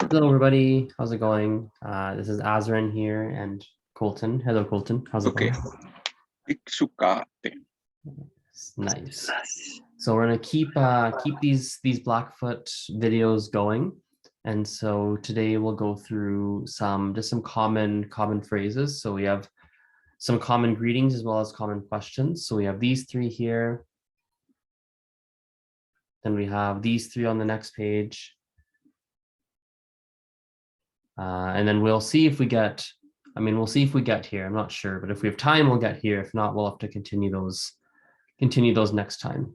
Hello, everybody. How's it going? This is Azren here and Colton. Hello, Colton. How's it Okay. going? Iksukate. Nice. So we're gonna keep these Blackfoot videos going, and so today we'll go through some common phrases. So we have some common greetings as well as common questions. So we have these three here. Then we have these three on the next page. And then we'll see if we get, we'll see if we get here. I'm not sure, but if we have time, we'll get here. If not, we'll have to continue those next time.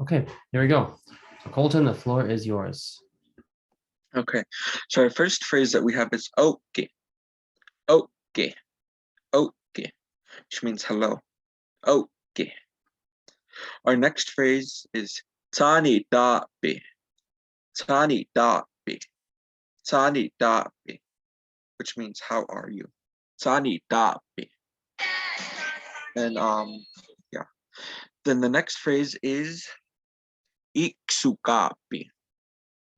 Okay, here we go. So Colton, the floor is yours. Okay. So our first phrase that we have is okay. Okay. Okay. Which means hello. Okay. Our next phrase is tani dabe. Tani dabe. Tani dabe. Which means how are you? Tani dabe. And yeah. Then the next phrase is iksukape.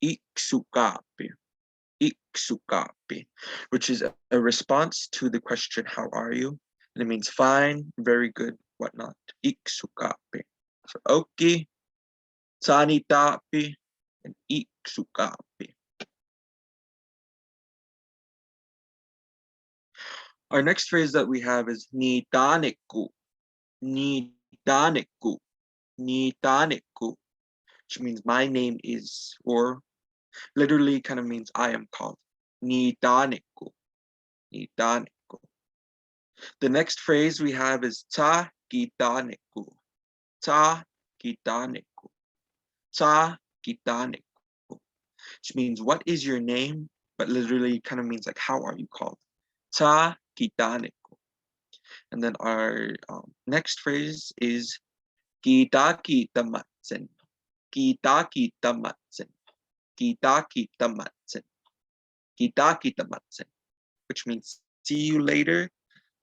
Iksukape. Iksukape, which is a response to the question, how are you? And it means fine, very good, whatnot. Iksukape. So okay, sanitape, and iksukape. Our next phrase that we have is nitaneku. Nitaneku. Nitaneku, which means my name is, or literally kind of means I am called. Nitaneku. Nitaneku. The next phrase we have is ta gitaneku. Ta gitaneku. Ta gitaneku. Which means what is your name? But literally kind of means like how are you called? Ta gitaneku. And then our next phrase is gitaki tamatsen. Gitaki tamatsen. Gitaki tamatsen. Gitaki tamatsen. Which means see you later,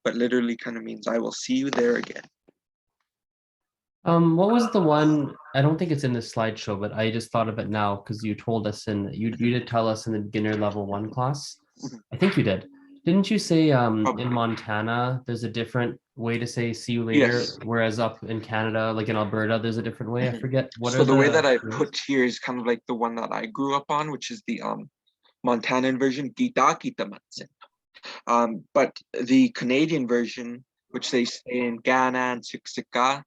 but literally kind of means I will see you there again. What was the one? I don't think it's in this slideshow, but I just thought of it now because you told us you did tell us in the beginner level 1 class. I think you did. Didn't you say in Montana there's a different way to say see you later, Yes. whereas up in Canada, like in Alberta, there's a different way? I forget what. So the way that I put here is kind of like the one that I grew up on, which is the Montanan version, Gitaki tamatsen. But the Canadian version, which they say in Ghana and Siksika,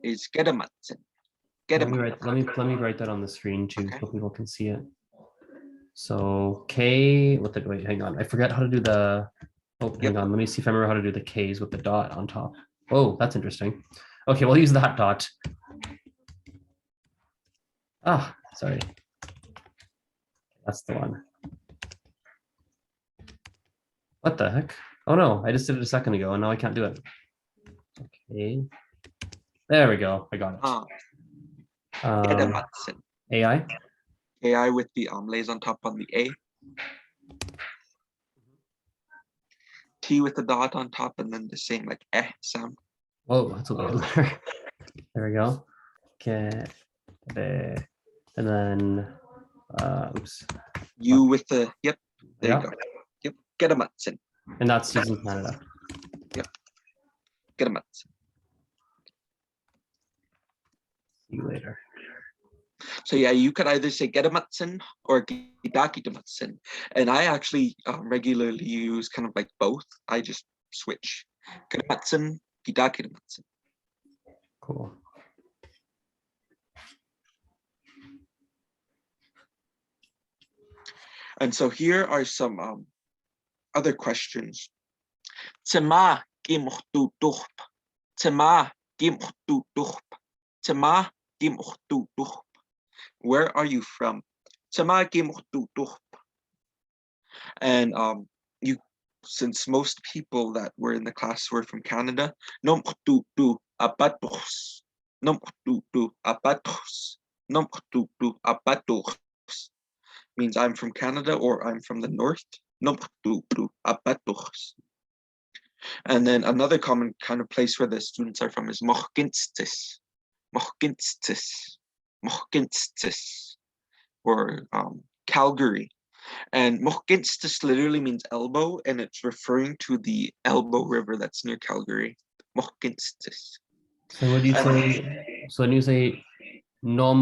is Gedamatsen. Let me write that on the screen too, so people can see it. So K with the wait, hang on. I forgot how to do the hang on. Let me see if I remember how to do the K's with the dot on top. Oh, that's interesting. Okay, we'll use that dot. Ah, sorry. That's the one. What the heck? Oh no, I just did it a second ago and now I can't do it. Okay. There we go. I got it. AI. AI with the lays on top on the A. T with the dot on top and then the same like eh sound. Oh, that's a little better. There we go. Okay. And then oops. U with the yep. There you go. Yep. Gedamatsen. And that's using Canada. Yep. Gedamatsen. See you later. So yeah, you could either say Gedamatsen or Gidaki Damatsen. And I actually regularly use kind of like both. I just switch. Gedamatsen, Gidaki Damatsen. Cool. And so here are some other questions. Tema gimchtu duhp. Tema gimchtu duhp. Tema gimchtu duhp. Where are you from? Tema gimchtu duhp. And you, since most people that were in the class were from Canada, nomchtu apatos. Nomchtu apatos. Nomchtu apatos. Means I'm from Canada or I'm from the north. And then another common kind of place where the students are from is Mochginstis. Mohkinstis, or Calgary. And Mohkinstis literally means elbow, and it's referring to the Elbow River that's near Calgary. Mohkinstis. So what do you say? So when you say no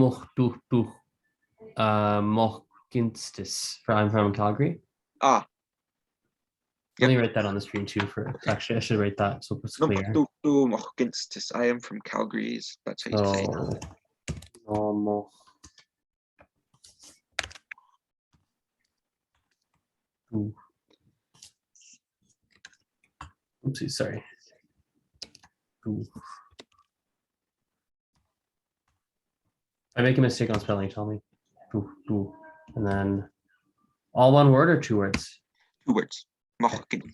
mohkinstis, I'm from Calgary. Ah, Let me yep. write that on the screen too. For actually, I should write that so it's clear. Mohkinstis. I am from Calgary. That's how you say it. No mo- Oopsie, sorry. If I make a mistake on spelling, tell me. And then all one word or two words? 2 words. Mohkin.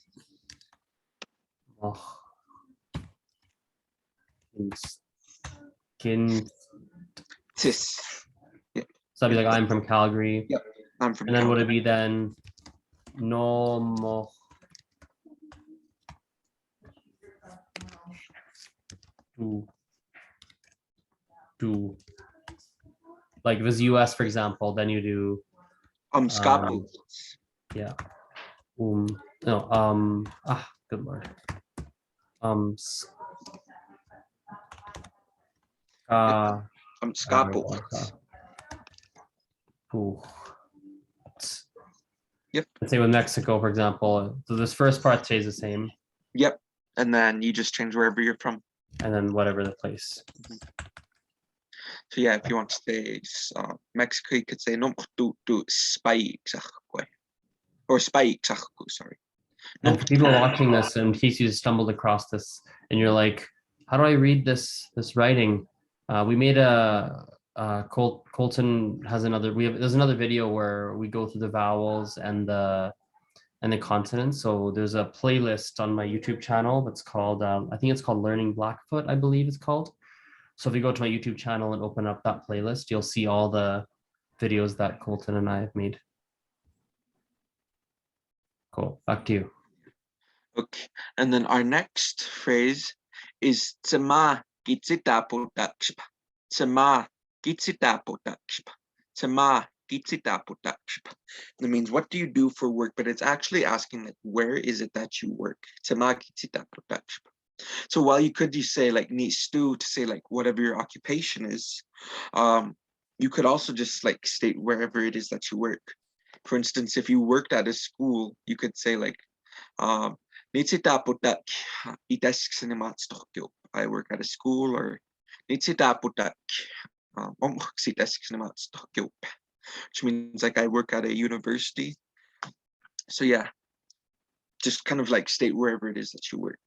Skin. Tis. Yep. So that'd be like I'm from Calgary. Yep. I'm from And then Calgary. would it be then no mo do like if it's US, for example, then you do Scapul. yeah. No, good lord. Scapul. Yep. Let's say with Mexico, for example, so this first part stays the same. Yep. And then you just change wherever you're from. And then whatever the place. So yeah, if you want to say Mexico, you could say no do spike or spike, sorry. And for people watching this, in case you stumbled across this and you're like, how do I read this writing? We made Colton has there's another video where we go through the vowels and the consonants. So there's a playlist on my YouTube channel that's called I think it's called Learning Blackfoot, I believe it's called. So if you go to my YouTube channel and open up that playlist, you'll see all the videos that Colton and I have made. Cool. Back to you. Okay. And then our next phrase is Tsama gitsitapodakshpa. Tsama gitsitapodakshpa. Tsama gitsitapodakshpa. That means what do you do for work? But it's actually asking like where is it that you work? Tsama gitsitapodakshpa. So while you could just say like nistu to say like whatever your occupation is, you could also just like state wherever it is that you work. For instance, if you worked at a school, you could say like I work at a school, or which means like I work at a university. So yeah, just kind of like state wherever it is that you work.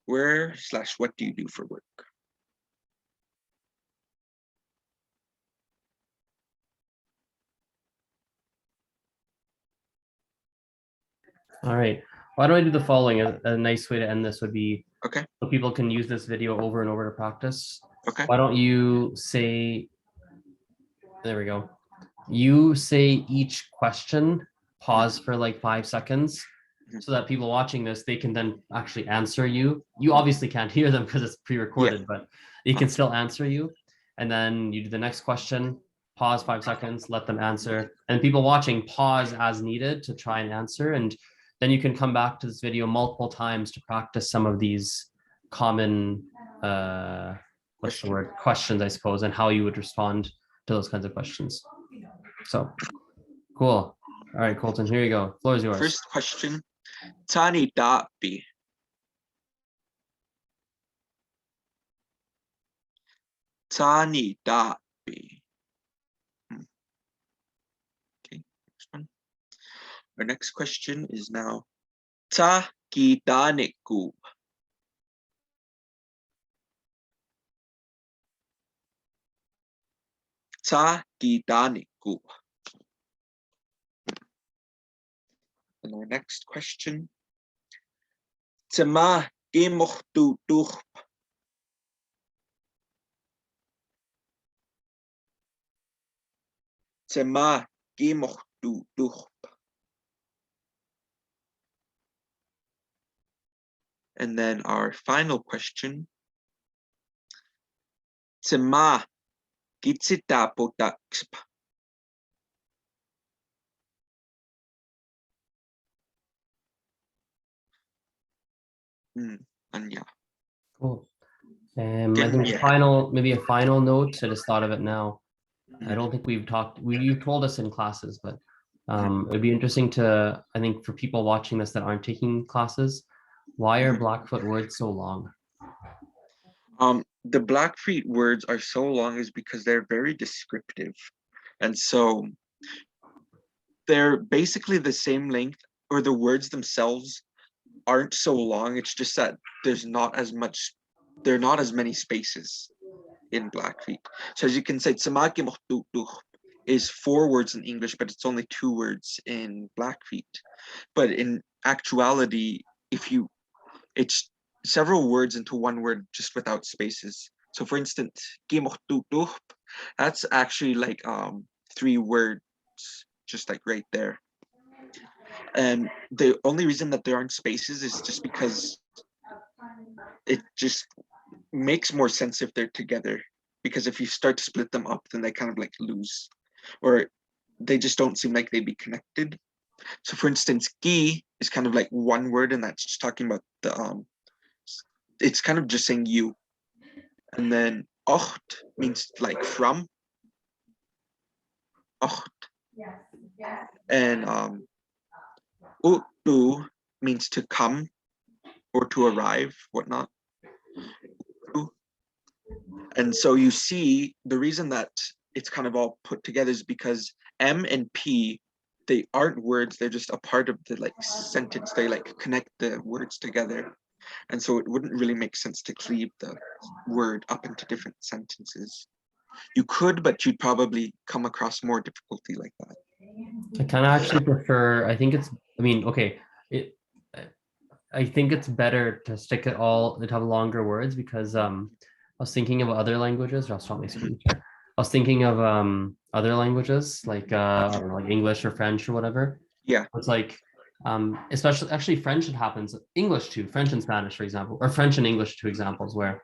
Where/what do you do for work? All right. Why don't I do the following? A nice way to end this would be Okay. so people can use this video over and over to practice. Okay. Why don't you say, there we go. You say each question, pause for like 5 seconds so that people watching this, they can then actually answer you. You obviously can't hear them because it's pre-recorded, but they can still answer you. And then you do the next question, pause 5 seconds, let them answer. And people watching, pause as needed to try and answer. And then you can come back to this video multiple times to practice some of these common what's the word, questions, I suppose, and how you would respond to those kinds of questions. So cool. All right, Colton, here you go. Floor is yours. First question. Tani dapi. Tani dapi. Okay, next one. Our next question is now Ta kitaniku. Ta kitaniku. And our next question. Tsama gimohtutuh. Tsama gimohtutuh. And then our final question. Tsema gitsita potakspa. Anya. Cool. I think maybe a final note. I just thought of it now. I don't think we've talked. You've told us in classes, but it'd be interesting to. I think for people watching this that aren't taking classes, why are Blackfoot words so long? The Blackfeet words are so long is because they're very descriptive, and so they're basically the same length, or the words themselves aren't so long. It's just that there are not as many spaces in Blackfeet. So as you can say, is 4 words in English, but it's only 2 words in Blackfeet. But in actuality, it's several words into one word just without spaces. So for instance, that's actually like 3 words, just like right there. And the only reason that there aren't spaces is just because it just makes more sense if they're together. Because if you start to split them up, then they kind of like lose, or they just don't seem like they'd be connected. So for instance, gi is kind of like one word, and that's just talking about the it's kind of just saying you. And then ocht means like from. Ocht. And utu means to come or to arrive, whatnot. And so you see the reason that it's kind of all put together is because M and P, they aren't words, they're just a part of the like sentence. They like connect the words together. And so it wouldn't really make sense to cleave the word up into different sentences. You could, but you'd probably come across more difficulty like that. I kind of actually prefer. I think it's. I mean, okay. I think it's better to stick it all to have longer words because I was thinking of other languages. I'll stop my screen share. I was thinking of other languages like I don't know, like English or French or whatever. Yeah. It's like especially actually French, it happens. English too, French and Spanish, for example, or French and English, two examples where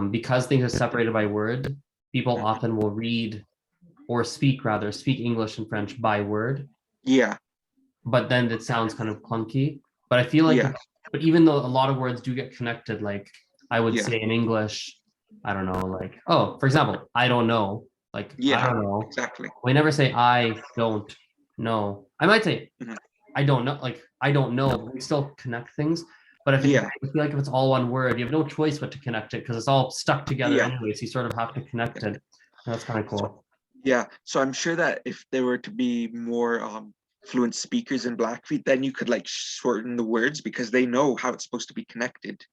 because things are separated by word, people often will read or speak English and French by word. Yeah. But then it sounds kind of clunky. But I feel like, but even though a lot of words do get connected, like I would say in English, I don't know, like, oh, for example, I don't know, like, I don't know. Exactly. We never say I don't know. I might say I don't know, like, I don't know, but we still connect things. But if I feel like if it's all one word, you have no choice but to connect it because it's all stuck together anyway. So you sort of have to connect it. That's kind of cool. Yeah. So I'm sure that if there were to be more fluent speakers in Blackfeet, then you could like shorten the words because they know how it's supposed to be connected.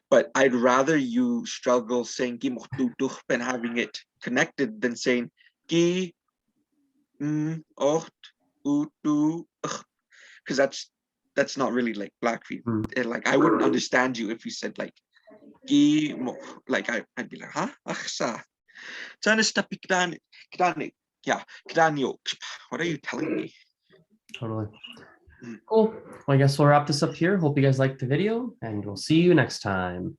But I'd rather you struggle saying gi and having it connected than saying gi ocht utu, because that's not really like Blackfeet. Like I wouldn't understand you if you said like gi like I'd be like huh aksa. Yeah, what are you telling me? Totally. Cool. Well, I guess we'll wrap this up here. Hope you guys liked the video, and we'll see you next time.